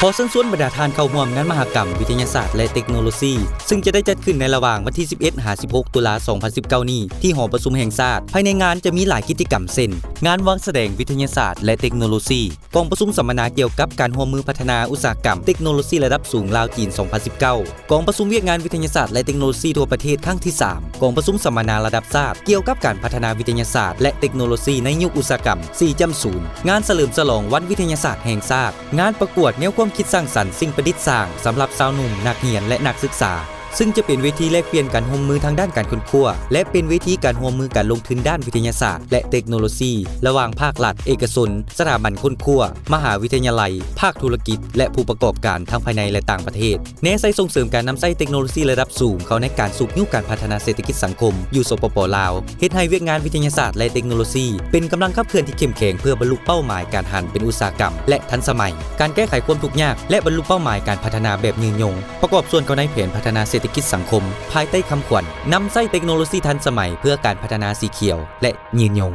ขอเชิญชวนบรรดาท่านเข้าร่วมงานมหกรรมวิทยาศาสตร์และเทคโนโลยีซึ่งจะได้จัดขึ้นในระหว่างวันที่ 11-16 ตุลา 2019 นี้ที่หอประชุมแห่งชาติภายในงานจะมีหลายกิจกรรมเช่นงานวางแสดงวิทยาศาสตร์และเทคโนโลยีกองประชุมสัมมนาเกี่ยวกับการร่วมมือพัฒนาอุตสาหกรรมเทคโนโลยีระดับสูงลาวจีน 2019 กองประชุมเวียกงานวิทยาศาสตร์และเทคโนโลยีทั่วประเทศครั้งที่ 3 กองประชุมสัมมนาระดับชาติเกี่ยวกับการพัฒนาวิทยาศาสตร์และเทคโนโลยีในยุคอุตสาหกรรม 4.0 งานเฉลิมฉลองวันวิทยาศาสตร์แห่งชาติงานประกวดแนวความคิดสร้างสรรค์สิ่งประดิษฐ์สร้างสำหรับชาวหนุ่มนักเรียนและนักศึกษาซึ่งจะเป็นเวทีแลกเปลี่ยนการร่วมมือทางด้านการค้นคว้าและเป็นเวทีการร่วมมือการลงทุนด้านวิทยาศาสตร์และเทคโนโลยีระหว่างภาครัฐเอกชนสถาบันค้นคว้ามหาวิทยาลัยภาคธุรกิจและผู้ประกอบการทั้งภายในและต่างประเทศเน้นใส่ส่งเสริมการนำใช้เทคโนโลยีระดับสูงเข้าในการสูบยุการพัฒนาเศรษฐกิจสังคมอยู่สปป.ลาวเฮ็ดให้เวียกงานวิทยาศาสตร์และเทคโนโลยีเป็นกำลังขับเคลื่อนที่เข้มแข็งเพื่อบรรลุเป้าหมายการหันเป็นอุตสาหกรรมและทันสมัยการแก้ไขความทุกข์ยากและบรรลุเป้าหมายการพัฒนาแบบยืนยงประกอบส่วนเข้าในแผนพัฒนาเศรษฐกิจสังคมภายใต้คำขวัญนำใช้เทคโนโลยีทันสมัยเพื่อการพัฒนาสีเขียวและยืนยง